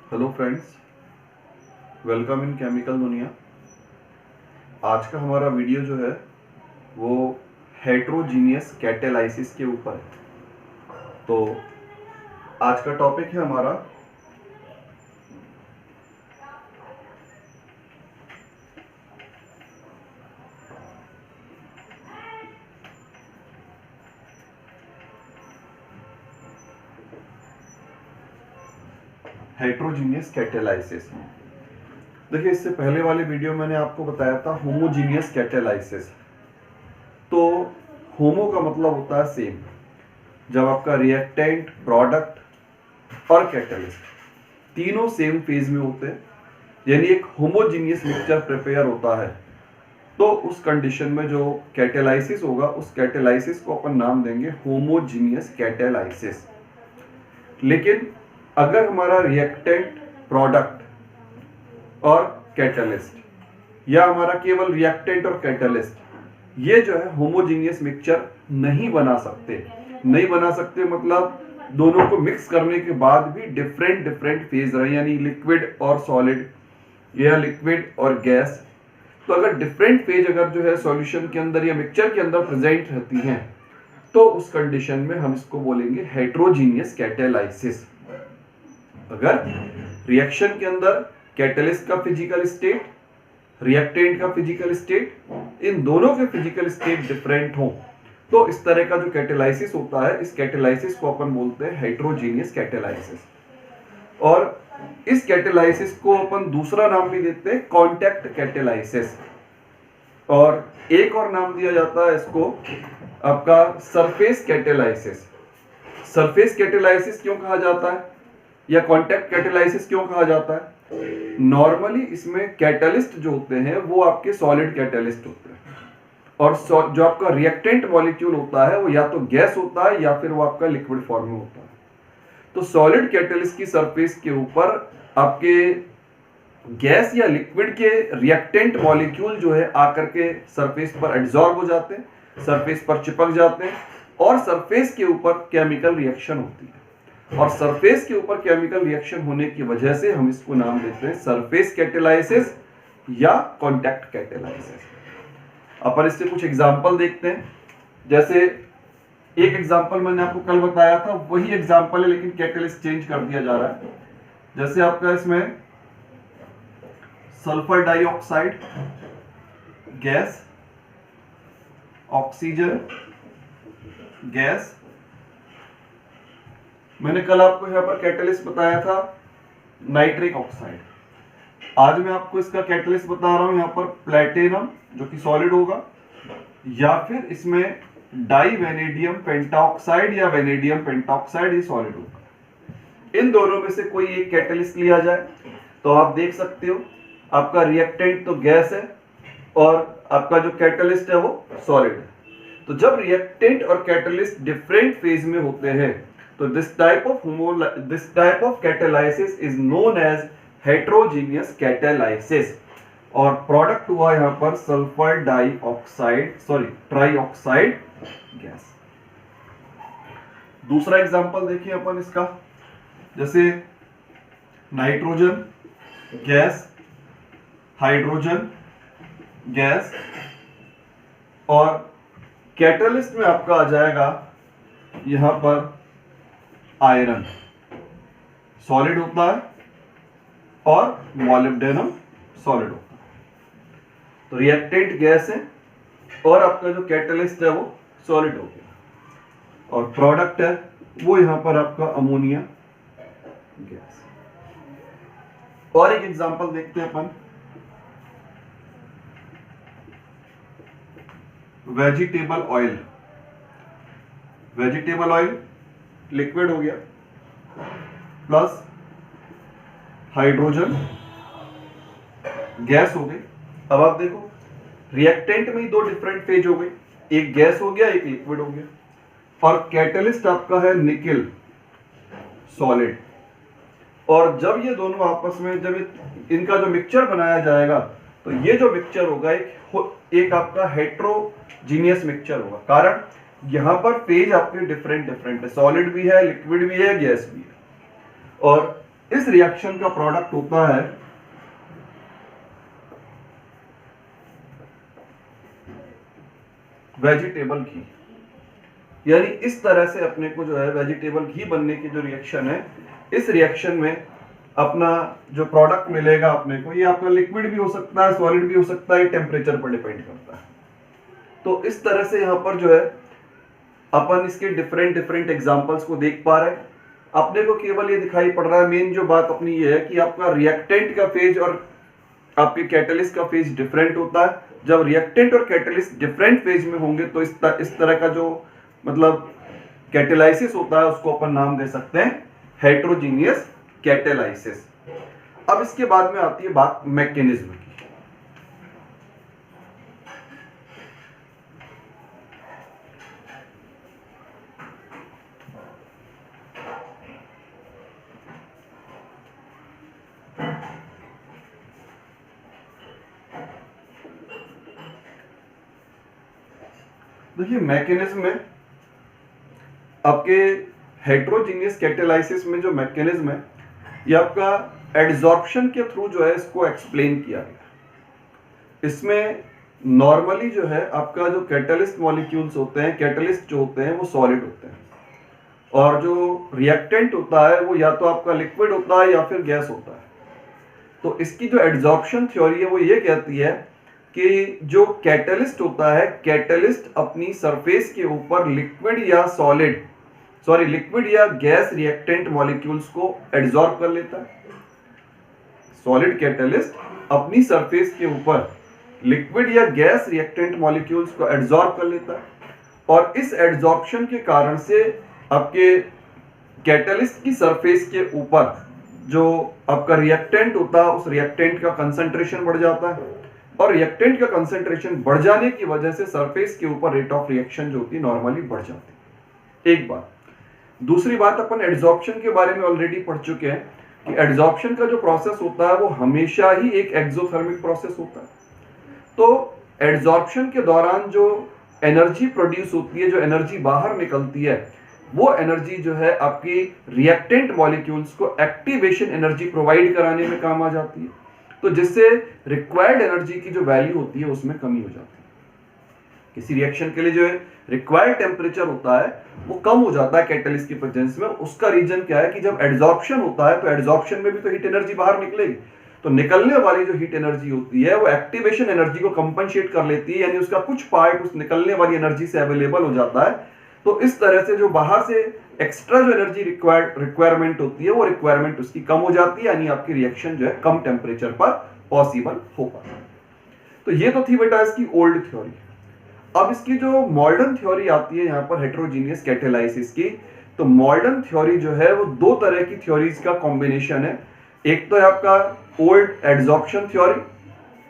Hello friends, welcome in chemical दुनिया। आज का हमारा वीडियो जो है वो हेट्रोजीनियस कैटेलाइसिस के ऊपर है। तो आज का टॉपिक है हमारा हेट्रोजीनियस कैटेलाइसिस। देखिए, इससे पहले वाले वीडियो मैंने आपको बताया था होमोजीनियस कैटेलाइसिस। तो होमो का मतलब होता है सेम। जब आपका रिएक्टेंट, प्रोडक्ट और कैटलिस्ट तीनों सेम फेज में होते हैं, यानी एक होमोजीनियस मिक्सचर प्रिपेयर होता है, तो उस कंडीशन में जो कैटेलाइसिस होगा उस कैटेलाइसिस को अपन नाम देंगे होमोजीनियस कैटेलाइसिस। लेकिन अगर हमारा रिएक्टेंट, प्रोडक्ट और कैटलिस्ट या हमारा केवल रिएक्टेंट और कैटलिस्ट ये जो है होमोजीनियस मिक्सचर नहीं बना सकते मतलब दोनों को मिक्स करने के बाद भी डिफरेंट फेज रहे, यानी लिक्विड और सॉलिड या लिक्विड और गैस। तो अगर डिफरेंट फेज अगर जो है सॉल्यूशन के अंदर या मिक्सचर के अंदर प्रेजेंट रहती हैं, तो उस कंडीशन में हम इसको बोलेंगे हेट्रोजीनियस कैटेलाइसिस। अगर रिएक्शन के अंदर कैटलिस्ट का फिजिकल स्टेट, रिएक्टेंट का फिजिकल स्टेट, इन दोनों के फिजिकल स्टेट डिफरेंट हो, तो इस तरह का जो कैटेलाइसिस होता है, इस कैटेलाइसिस को अपन बोलते हैं हेट्रोजीनियस कैटेलाइसिस। और इस कैटेलाइसिस को अपन दूसरा नाम भी देते हैं कॉन्टैक्ट कैटेलाइसिस, और एक और नाम दिया जाता है इसको आपका सरफेस कैटेलाइसिस। सरफेस कैटेलाइसिस क्यों कहा जाता है या कॉन्टैक्ट कैटेलाइसिस क्यों कहा जाता है? नॉर्मली इसमें कैटलिस्ट जो होते हैं वो आपके सॉलिड कैटलिस्ट होते हैं, और जो आपका रिएक्टेंट मॉलिक्यूल होता है वो या तो गैस होता है या फिर वो आपका लिक्विड फॉर्म में होता है। तो सॉलिड कैटलिस्ट की सरफेस के ऊपर आपके गैस या लिक्विड के रिएक्टेंट मॉलिक्यूल जो है आकर के सरफेस पर एब्जॉर्ब हो जाते हैं, सरफेस पर चिपक जाते हैं, और सरफेस के ऊपर केमिकल रिएक्शन होती है। और सरफेस के ऊपर केमिकल रिएक्शन होने की वजह से हम इसको नाम देते हैं सरफेस कैटेलाइसिस या कॉन्टैक्ट कैटेलाइसिस। अपन इससे कुछ एग्जांपल देखते हैं। जैसे एक एग्जांपल मैंने आपको कल बताया था, वही एग्जांपल है लेकिन कैटेलिस्ट चेंज कर दिया जा रहा है। जैसे आपका इसमें sulphur dioxide gas, oxygen gas. मैंने कल आपको यहां पर कैटलिस्ट बताया था नाइट्रिक ऑक्साइड। आज मैं आपको इसका कैटलिस्ट बता रहा हूं यहां पर प्लेटिनम जो कि सॉलिड होगा, या फिर इसमें डाई वेनेडियम पेंटाऑक्साइड या वेनेडियम पेंटाऑक्साइड, ये सॉलिड होगा। इन दोनों में से कोई एक कैटलिस्ट लिया जाए तो आप देख सकते हो आपका रिएक्टेंट तो गैस है और आपका जो कैटलिस्ट है वो सॉलिड है। तो जब रिएक्टेंट और कैटलिस्ट डिफरेंट फेज में होते हैं तो this type of catalysis is known as heterogeneous catalysis. और प्रोडक्ट हुआ यहां पर सल्फर ट्राइऑक्साइड गैस। दूसरा एग्जांपल देखिए अपन इसका, जैसे नाइट्रोजन गैस, हाइड्रोजन गैस, और कैटलिस्ट में आपका आ जाएगा यहां पर आयरन, सॉलिड होता है, और मॉलिब्डेनम सॉलिड होता है। तो रिएक्टेंट गैस है और आपका जो कैटलिस्ट है वो सॉलिड हो गया, और प्रोडक्ट है वो यहां पर आपका अमोनिया गैस। और एक एग्जांपल देखते हैं अपन, vegetable oil. Vegetable oil liquid हो गया, प्लस हाइड्रोजन गैस हो गई। अब आप देखो रिएक्टेंट में ही दो डिफरेंट फेज हो गए, एक गैस हो गया एक लिक्विड हो गया, और कैटलिस्ट आपका है निकेल सॉलिड। और जब ये दोनों आपस में जब इनका जो मिक्सचर बनाया जाएगा तो ये जो मिक्सचर होगा एक आपका हेट्रोजीनियस मिक्सचर होगा। कारण यहां पर फेज आपके डिफरेंट है, सॉलिड भी है, लिक्विड भी है, गैस भी है। और इस रिएक्शन का प्रोडक्ट होता है वेजिटेबल घी। यानी इस तरह से अपने को जो है वेजिटेबल घी बनने की जो रिएक्शन है, इस रिएक्शन में अपना जो प्रोडक्ट मिलेगा अपने को, ये आपका लिक्विड भी हो सकता है, सॉलिड भी हो सकता है, टेम्परेचर पर डिपेंड करता है। तो इस तरह से यहाँ पर जो है अपन इसके डिफरेंट एग्जांपल्स को देख पा रहे हैं। अपने को केवल ये दिखाई पड़ रहा है, मेन जो बात अपनी ये है कि आपका रिएक्टेंट का फेज और आपके कैटलिस्ट का फेज डिफरेंट होता है। जब रिएक्टेंट और कैटलिस्ट डिफरेंट फेज में होंगे तो इस तरह का जो मतलब कैटेलाइसिस होता है उसको अपन नाम दे सकते हैं हेटेरोजीनियस कैटेलाइसिस। अब इसके बाद में आती है बात मैकेनिज्म की। देखिए मैकेनिज्म में आपके हेटेरोजीनियस कैटेलाइसिस में जो मैकेनिज्म है ये आपका एडजॉर्प्शन के थ्रू जो है इसको एक्सप्लेन किया गया। इसमें नॉर्मली जो है आपका जो कैटलिस्ट मॉलिक्यूल्स होते हैं, कैटलिस्ट जो होते हैं वो सॉलिड होते हैं, और जो रिएक्टेंट होता है वो या तो आपका लिक्विड होता है या फिर गैस होता है। तो इसकी जो एडजॉर्प्शन थ्योरी है वो ये कहती है कि जो कैटलिस्ट होता है, कैटलिस्ट अपनी सरफेस के ऊपर लिक्विड या गैस रिएक्टेंट मॉलिक्यूल्स को एब्जॉर्ब कर लेता है। सॉलिड कैटलिस्ट अपनी सरफेस के ऊपर लिक्विड या गैस रिएक्टेंट मॉलिक्यूल्स को एब्जॉर्ब कर लेता है, और इस एब्जॉर्प्शन के कारण से आपके कैटलिस्ट की सरफेस के ऊपर जो आपका रिएक्टेंट होता है उस रिएक्टेंट का कंसंट्रेशन बढ़ जाता है, और रिएक्टेंट का कंसंट्रेशन बढ़ जाने की वजह से सरफेस के ऊपर रेट ऑफ रिएक्शन जो होती है नॉर्मली बढ़ जाती है। एक बात। दूसरी बात, अपन एड्सॉर्प्शन के बारे में ऑलरेडी पढ़ चुके हैं कि एड्सॉर्प्शन का जो प्रोसेस होता है वो हमेशा ही एक एक्सोथर्मिक प्रोसेस होता है। तो एड्सॉर्प्शन के दौरान जो एनर्जी प्रोड्यूस होती है, जो एनर्जी बाहर निकलती है, वो एनर्जी जो है आपकी रिएक्टेंट मॉलिक्यूल्स को एक्टिवेशन एनर्जी प्रोवाइड कराने में काम आ जाती है। तो जिससे रिक्वायर्ड एनर्जी की जो वैल्यू होती है उसमें कमी हो जाती है। किसी रिएक्शन के लिए जो रिक्वायर्ड टेम्परेचर होता है वो कम हो जाता है कैटलिस्ट की प्रेजेंस में। उसका रीजन क्या है कि जब एड्सॉर्प्शन होता है तो एड्सॉर्प्शन में भी तो हीट एनर्जी बाहर निकलेगी, तो निकलने वाली जो हीट एनर्जी होती है वो एक्टिवेशन एनर्जी को कंपनसेट कर लेती है, यानी उसका कुछ पार्ट उस निकलने वाली एनर्जी से अवेलेबल हो जाता है। तो इस तरह से जो बाहर से एक्स्ट्रा जो एनर्जी रिक्वायरमेंट होती है वो रिक्वायरमेंट उसकी कम हो जाती है, यानी आपकी रिएक्शन जो है कम टेम्परेचर पर पॉसिबल हो पाती है। तो ये तो थी बेटा इसकी ओल्ड थ्योरी। अब इसकी जो मॉडर्न थ्योरी आती है यहाँ पर हेटेरोजीनियस कैटेलाइसिस की, तो मॉडर्न थ्योरी जो है वो दो तरह की थ्योरीज का कॉम्बिनेशन है। एक तो है आपका ओल्ड एड्सॉर्प्शन थ्योरी,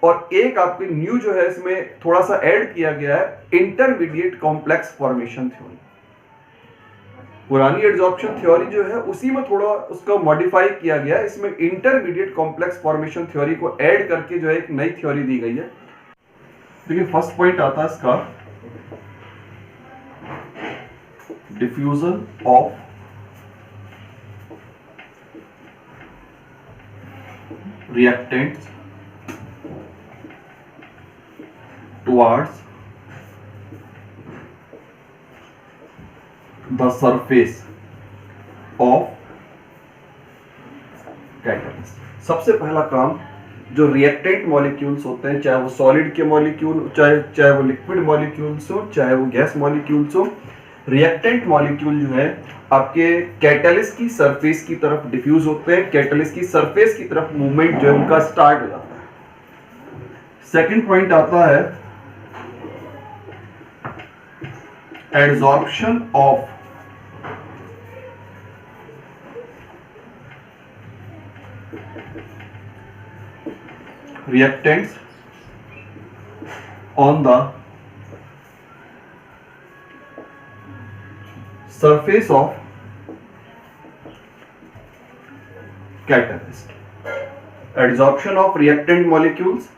और एक आपकी न्यू जो है इसमें थोड़ा सा ऐड किया गया है इंटरमीडिएट कॉम्प्लेक्स फॉर्मेशन थ्योरी। पुरानी एड्सॉर्प्शन थ्योरी जो है उसी में थोड़ा उसको मॉडिफाई किया गया है, इसमें इंटरमीडिएट कॉम्प्लेक्स फॉर्मेशन थ्योरी को ऐड करके जो है एक नई थ्योरी दी गई है। देखिए फर्स्ट पॉइंट आता है इसका diffusion of reactants towards the surface of catalyst. सबसे पहला काम, जो रिएक्टेंट मॉलिक्यूल्स होते हैं, चाहे वो सॉलिड के मॉलिक्यूल, चाहे वो लिक्विड मॉलिक्यूल्स हो, चाहे वो गैस मॉलिक्यूल्स हो, रिएक्टेंट मॉलिक्यूल जो है आपके कैटलिस्ट की सरफेस की तरफ डिफ्यूज होते हैं, कैटलिस्ट की सरफेस की तरफ मूवमेंट जो है उनका स्टार्ट हो जाता है। सेकंड पॉइंट आता है adsorption of reactants on the surface of catalyst. Adsorption of reactant molecules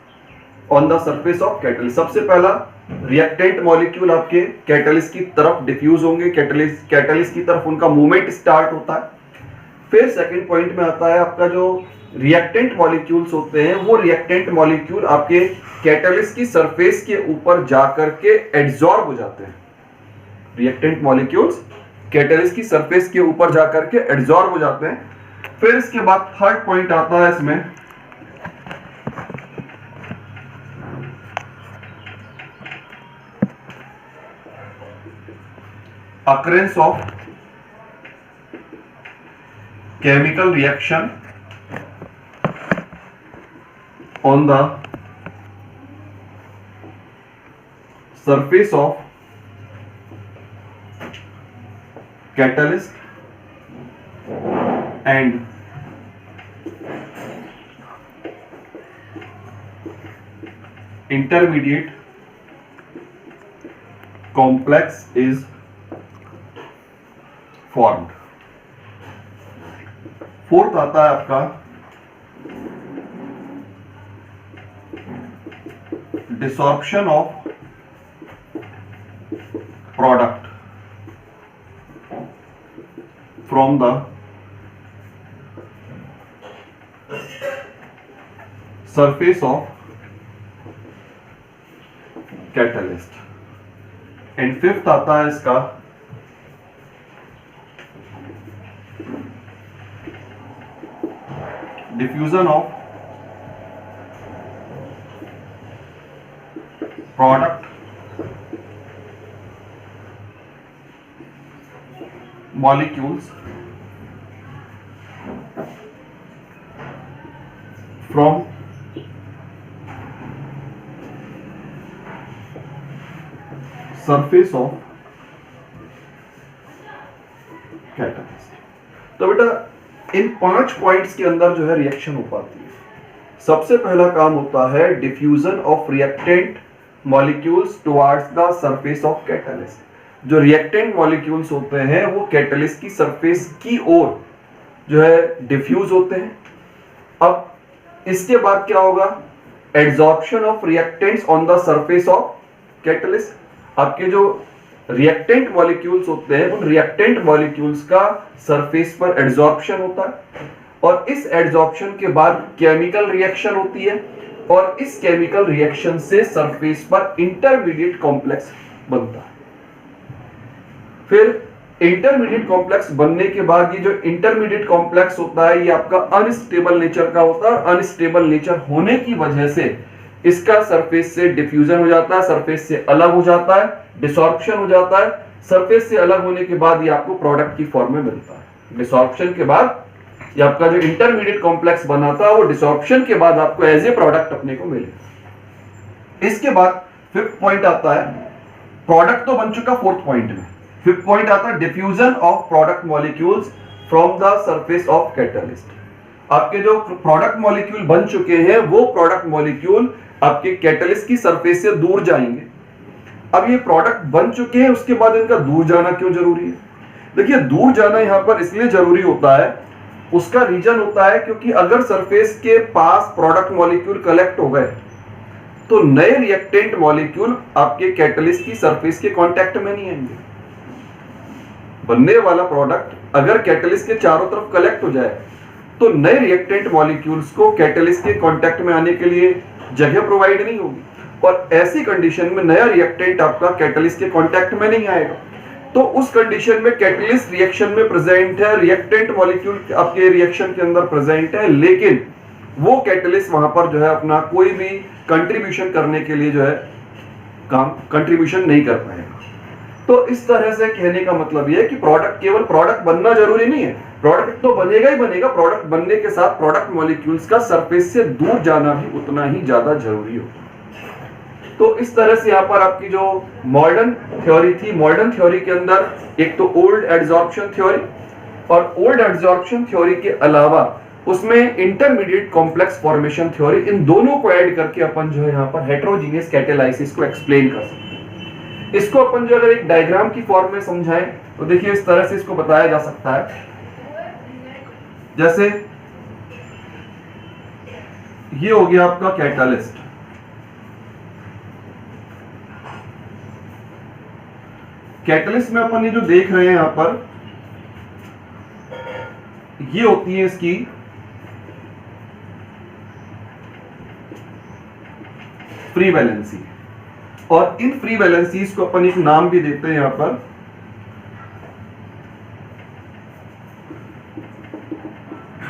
on the surface of catalyst. सबसे पहला रिएक्टेंट मॉलिक्यूल आपके कैटलिस्ट की तरफ डिफ्यूज होंगे, कैटलिस्ट की तरफ उनका मूवमेंट स्टार्ट होता है। फिर सेकंड पॉइंट में आता है आपका जो रिएक्टेंट मॉलिक्यूल्स होते हैं, वो रिएक्टेंट मॉलिक्यूल आपके कैटलिस्ट की सरफेस के ऊपर जाकर के एड्सॉर्ब हो जाते हैं। रिएक्टेंट मॉलिक्यूल्स कैटलिस्ट की सरफेस के ऊपर जाकर के एड्सॉर्ब हो जाते हैं। फिर इसके बाद थर्ड पॉइंट आता है इसमें occurrence of chemical reaction on the surface of catalyst and intermediate complex is formed. Fourth आता है आपका desorption of product from the surface of catalyst. And fifth आता है इसका diffusion of product molecules from surface of catalyst। तो बेटा इन 5 points के अंदर जो है रिएक्शन हो पाती है। सबसे पहला काम होता है diffusion of reactant molecules towards the surface of catalyst. जो रिएक्टेंट मॉलिक्यूल्स होते हैं वो कैटलिस्ट की सरफेस की ओर जो है डिफ्यूज होते हैं। अब इसके बाद क्या होगा, adsorption of reactants on the surface of catalyst. आपके जो रिएक्टेंट मॉलिक्यूल्स होते हैं उन रिएक्टेंट मॉलिक्यूल्स का सरफेस पर एड्सॉर्प्शन होता है और इस एड्सॉर्प्शन के बाद केमिकल रिएक्शन होती है और इस केमिकल रिएक्शन से सरफेस पर इंटरमीडिएट कॉम्प्लेक्स बनता है। फिर इंटरमीडिएट कॉम्प्लेक्स बनने के बाद ये जो इंटरमीडिएट कॉम्प्लेक्स होता है ये आपका अनस्टेबल नेचर का होता है और अनस्टेबल नेचर होने की वजह से इसका सरफेस से डिफ्यूजन हो जाता है, सरफेस से अलग हो जाता है, डिसॉर्प्शन हो जाता है। सरफेस से अलग होने के बाद ये आपको प्रोडक्ट की फॉर्म में मिलता है। डिसॉर्प्शन के बाद ये आपका जो इंटरमीडिएट कॉम्प्लेक्स बना था वो डिसॉर्प्शन के बाद आपको एज ए प्रोडक्ट अपने को मिले। इसके बाद फिफ्थ पॉइंट आता है, प्रोडक्ट तो बन चुका फोर्थ पॉइंट में। फिफ्थ पॉइंट आता है diffusion of product molecules from the surface of catalyst. आपके जो प्रोडक्ट मॉलिक्यूल बन चुके हैं वो प्रोडक्ट मॉलिक्यूल आपके कैटलिस्ट की सरफेस से दूर जाएंगे। अब ये प्रोडक्ट बन चुके हैं, उसके बाद इनका दूर जाना क्यों जरूरी है? देखिए, दूर जाना यहां पर इसलिए जरूरी होता है, उसका रीजन होता है क्योंकि अगर सरफेस के पास प्रोडक्ट मॉलिक्यूल कलेक्ट हो गए तो नए रिएक्टेंट मॉलिक्यूल आपके कैटलिस्ट की सरफेस के कांटेक्ट में नहीं आएंगे। बनने वाला प्रोडक्ट अगर कैटलिस्ट के चारों तरफ कलेक्ट हो जाए तो नए रिएक्टेंट मॉलिक्यूल्स को कैटलिस्ट के कांटेक्ट में आने के लिए जगह प्रोवाइड नहीं होगी और ऐसी कंडीशन में नया रिएक्टेंट आपका कैटलिस्ट के कांटेक्ट में नहीं आएगा। तो उस कंडीशन में कैटलिस्ट रिएक्शन में प्रेजेंट है, रिएक्टेंट मॉलिक्यूल आपके रिएक्शन के अंदर प्रेजेंट है, लेकिन वो कैटलिस्ट वहां पर जो है अपना कोई भी कंट्रीब्यूशन करने के लिए जो है काम कंट्रीब्यूशन नहीं कर पाएगा। तो इस तरह से कहने का मतलब यह है कि प्रोडक्ट केवल प्रोडक्ट बनना जरूरी नहीं है, प्रोडक्ट तो बनेगा ही बनेगा। प्रोडक्ट बनने के साथ प्रोडक्ट मॉलिक्यूल्स का सरफेस से दूर जाना भी उतना ही ज्यादा जरूरी होता है। तो इस तरह से यहाँ पर आपकी जो मॉडर्न थ्योरी थी, मॉडर्न थ्योरी के अंदर एक तो ओल्ड एड्सॉर्प्शन थ्योरी और ओल्ड एड्सॉर्प्शन थ्योरी के अलावा उसमें इंटरमीडिएट कॉम्प्लेक्स फॉर्मेशन थ्योरी, इन दोनों को ऐड करके अपन जो है यहाँ पर हेटेरोजीनियस कैटालाइसिस को एक्सप्लेन कर सकते हैं। इसको अपन जो अगर एक डायग्राम की फॉर्म में समझाएं तो देखिए इस तरह से इसको बताया जा सकता है। जैसे ये हो गया आपका कैटालिस्ट, कैटलिस्ट में अपन ये जो देख रहे हैं यहां पर, ये होती है इसकी फ्री वैलेंसी। और इन फ्री वैलेंसीज को अपन एक नाम भी देते हैं यहां पर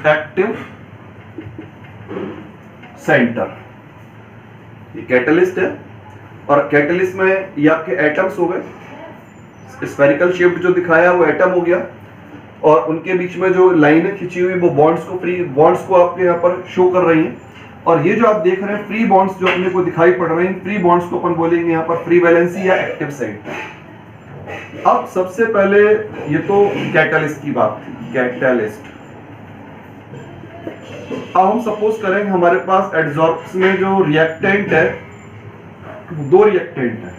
एक्टिव सेंटर। ये कैटलिस्ट है और कैटलिस्ट में ये आपके एटम्स हो गए, स्फेरिकल शेप जो दिखाया वो एटम हो गया और उनके बीच में जो लाइनें खिंची हुई वो बॉन्ड्स को आपके यहाँ पर शो कर रही हैं। और ये जो आप देख रहे हैं फ्री बॉन्ड्स जो अपने को दिखाई पड़ रहे हैं, फ्री बॉन्ड्स को अपन बोलेंगे यहाँ पर फ्री वैलेंसी या एक्टिव सेंटर। अब सबसे पहले ये तो कैटलिस्ट की बात थी, कैटलिस्ट। अब हम सपोज करें हमारे पास एडसॉर्प्शन में जो रिएक्टेंट है, दो रिएक्टेंट है,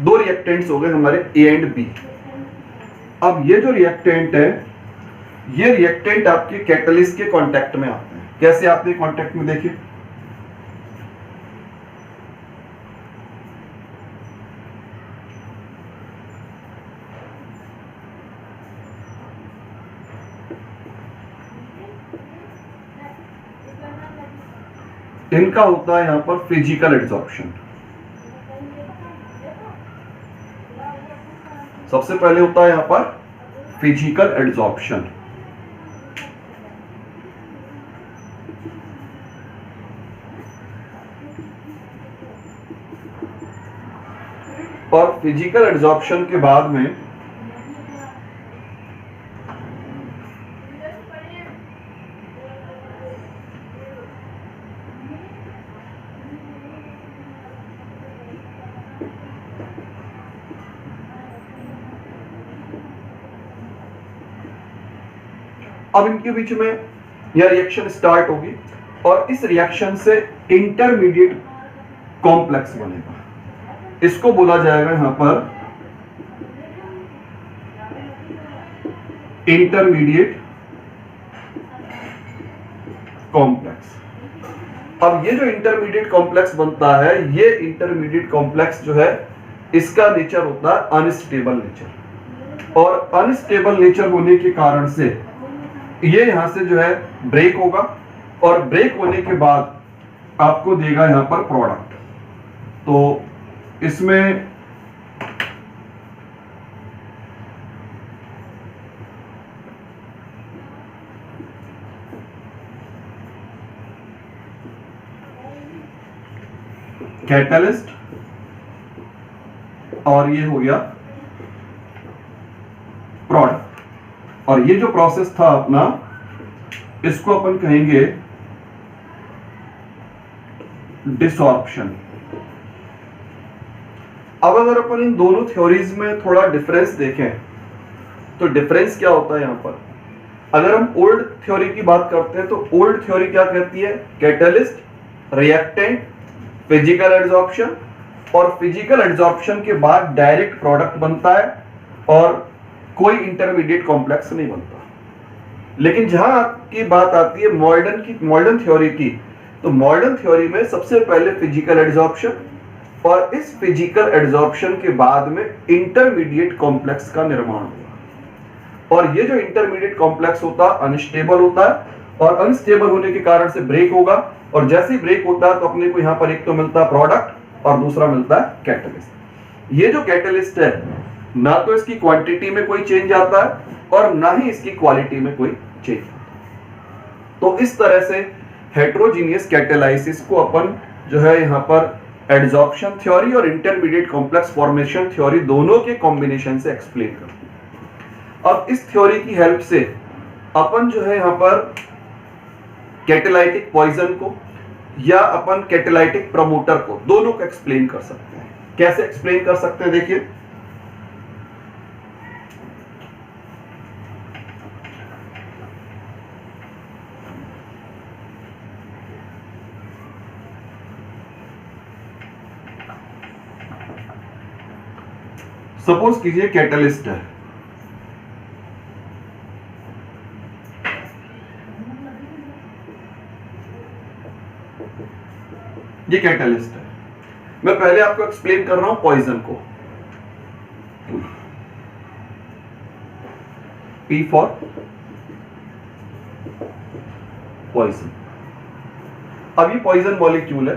दो रिएक्टेंट्स हो गए हमारे ए एंड बी। अब ये जो रिएक्टेंट है, ये रिएक्टेंट आपके कैटलिस्ट के कांटेक्ट में आते हैं। कैसे आते हैं कांटेक्ट में, देखिए इनका होता है यहां पर फिजिकल एडसॉर्प्शन। सबसे पहले होता है यहां पर फिजिकल एडसॉर्प्शन। और फिजिकल एडसॉर्प्शन के बाद में अब इनके बीच में यह रिएक्शन स्टार्ट होगी और इस रिएक्शन से इंटरमीडिएट कॉम्प्लेक्स बनेगा। इसको बोला जाएगा यहां पर इंटरमीडिएट कॉम्प्लेक्स। अब ये जो इंटरमीडिएट कॉम्प्लेक्स बनता है, ये इंटरमीडिएट कॉम्प्लेक्स जो है इसका नेचर होता है अनस्टेबल नेचर। और अनस्टेबल नेचर होने के कारण से ये यहां से जो है ब्रेक होगा और ब्रेक होने के बाद आपको देगा यहां पर प्रोडक्ट। तो इसमें कैटलिस्ट और ये हो गया प्रोडक्ट। और ये जो प्रोसेस था अपना, इसको अपन कहेंगे डिसॉर्प्शन। अब अगर अपन इन दोनों थ्योरीज में थोड़ा डिफरेंस देखें तो डिफरेंस क्या होता है यहां पर। अगर हम ओल्ड थ्योरी की बात करते हैं तो ओल्ड थ्योरी क्या कहती है, कैटलिस्ट, रिएक्टेंट, फिजिकल एडसॉर्प्शन और फिजिकल एडसॉर्प्शन के बाद डायरेक्ट प्रोडक्ट बनता है और कोई इंटरमीडिएट कॉम्प्लेक्स नहीं बनता। लेकिन जहां आपकी बात आती है मॉडर्न थ्योरी की, तो मॉडर्न थ्योरी में सबसे पहले फिजिकल एडसॉर्प्शन और इस फिजिकल एडसॉर्प्शन के बाद में इंटरमीडिएट कॉम्प्लेक्स का निर्माण हुआ। और ये जो इंटरमीडिएट कॉम्प्लेक्स होता है अनस्टेबल होता है और अनस्टेबल होने के कारण से ब्रेक होगा और जैसे ही ब्रेक होता है तो अपने को यहां पर एक तो मिलता है प्रोडक्ट और दूसरा मिलता है कैटलिस्ट। ये जो कैटलिस्ट है, ना तो इसकी क्वांटिटी में कोई चेंज आता है और ना ही इसकी क्वालिटी में कोई चेंज आता है। तो इस तरह से हेटेरोजीनियस कैटालाइसिस को अपन जो है यहां पर एडसॉर्प्शन थ्योरी और इंटरमीडिएट कॉम्प्लेक्स फॉर्मेशन थ्योरी दोनों के कॉम्बिनेशन से एक्सप्लेन करते हैं। अब इस थ्योरी की हेल्प से अपन जो है यहां पर कैटालाइटिक पॉइजन को या अपन कैटालाइटिक प्रमोटर को दोनों को एक्सप्लेन कर सकते हैं। कैसे एक्सप्लेन कर सकते हैं, देखिए सपोज कीजिए कैटलिस्ट है, ये कैटलिस्ट है। मैं पहले आपको एक्सप्लेन कर रहा हूं पॉइजन को। P for poison. अब ये पॉइजन मॉलिक्यूल है।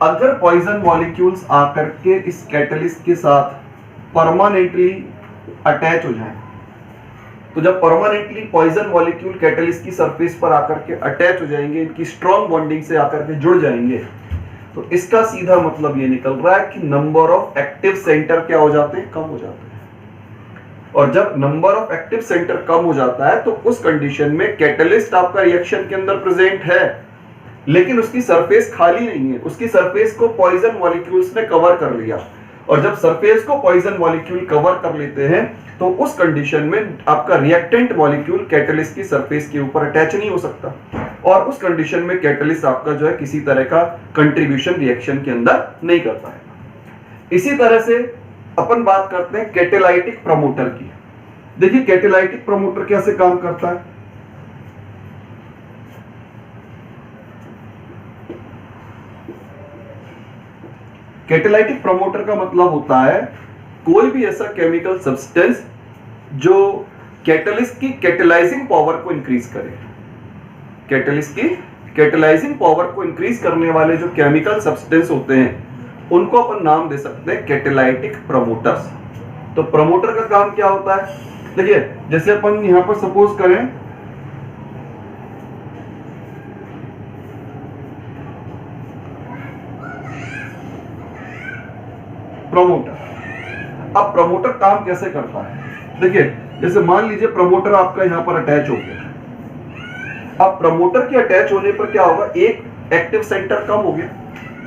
अगर पॉइजन मॉलिक्यूल्स आकर के इस कैटलिस्ट के साथ परमानेंटली अटैच हो जाएं, तो जब परमानेंटली पॉइजन मॉलिक्यूल कैटलिस्ट की सरफेस पर आकर के अटैच हो जाएंगे, इनकी स्ट्रॉन्ग बॉन्डिंग से आकर के जुड़ जाएंगे, तो इसका सीधा मतलब ये निकल रहा है कि नंबर ऑफ एक्टिव सेंटर क्या हो जाते हैं, कम हो जाते हैं। और जब नंबर ऑफ एक्टिव सेंटर कम हो जाता है तो उस कंडीशन में कैटलिस्ट आपका रिएक्शन के अंदर प्रेजेंट है, लेकिन उसकी सरफेस खाली नहीं है, उसकी सरफेस को पॉइजन मॉलिक्यूल्स ने कवर कर लिया। और जब सरफेस को पॉइजन मॉलिक्यूल कवर कर लेते हैं तो उस कंडीशन में आपका रिएक्टेंट मॉलिक्यूल कैटलिस्ट की सरफेस के ऊपर अटैच नहीं हो सकता, और उस कंडीशन में कैटलिस्ट आपका जो है किसी तरह का कंट्रीब्यूशन रिएक्शन के अंदर नहीं कर पाएगा। इसी तरह से अपन बात करते हैं कैटेलाइटिक प्रमोटर की। देखिए कैटेलाइटिक प्रमोटर कैसे काम करता है। कैटेलाइटिक प्रमोटर का मतलब होता है कोई भी ऐसा केमिकल सब्सटेंस जो कैटलिस्ट की कैटेलाइजिंग पावर को इंक्रीज करे। कैटलिस्ट की कैटेलाइजिंग पावर को इंक्रीज करने वाले जो केमिकल सब्सटेंस होते हैं उनको अपन नाम दे सकते हैं कैटेलाइटिक प्रमोटर्स। तो प्रमोटर का काम क्या होता है, देखिए जैसे अपन यहां पर सपोज करें प्रमोटर। अब प्रमोटर काम कैसे करता है, देखिए जैसे मान लीजिए प्रमोटर आपका यहां पर अटैच हो गया। अब प्रमोटर के अटैच होने पर क्या होगा, एक एक्टिव सेंटर कम हो गया,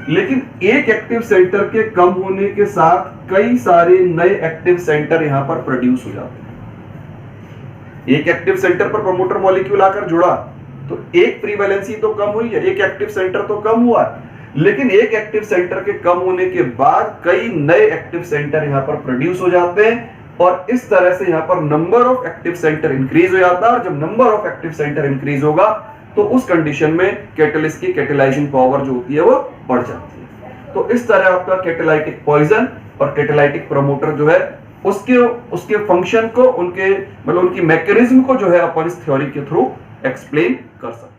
लेकिन एक एक्टिव सेंटर के कम होने के साथ कई सारे नए एक्टिव सेंटर यहां पर प्रोड्यूस हो जाते हैं। एक एक्टिव सेंटर पर प्रमोटर मॉलिक्यूल आकर जुड़ा तो एक फ्री वैलेंसी तो कम हुई है, एक एक्टिव सेंटर तो कम हुआ, लेकिन एक एक्टिव सेंटर के कम होने के बाद कई नए एक्टिव सेंटर यहां पर प्रोड्यूस हो जाते हैं, और इस तरह से यहां पर number of active centre increase हो जाता है। और जब number of active centre increase होगा तो उस कंडीशन में कैटलिस्ट की कैटेलाइजिंग पावर जो होती है वो बढ़ जाती है। तो इस तरह आपका कैटेलाइटिक पॉइजन और कैटेलाइटिक प्रमोटर जो है उसके फंक्शन को, उनके मतलब उनकी मैकेनिज्म को जो है अपन इस थ्योरी के थ्रू एक्सप्लेन कर सकते हैं।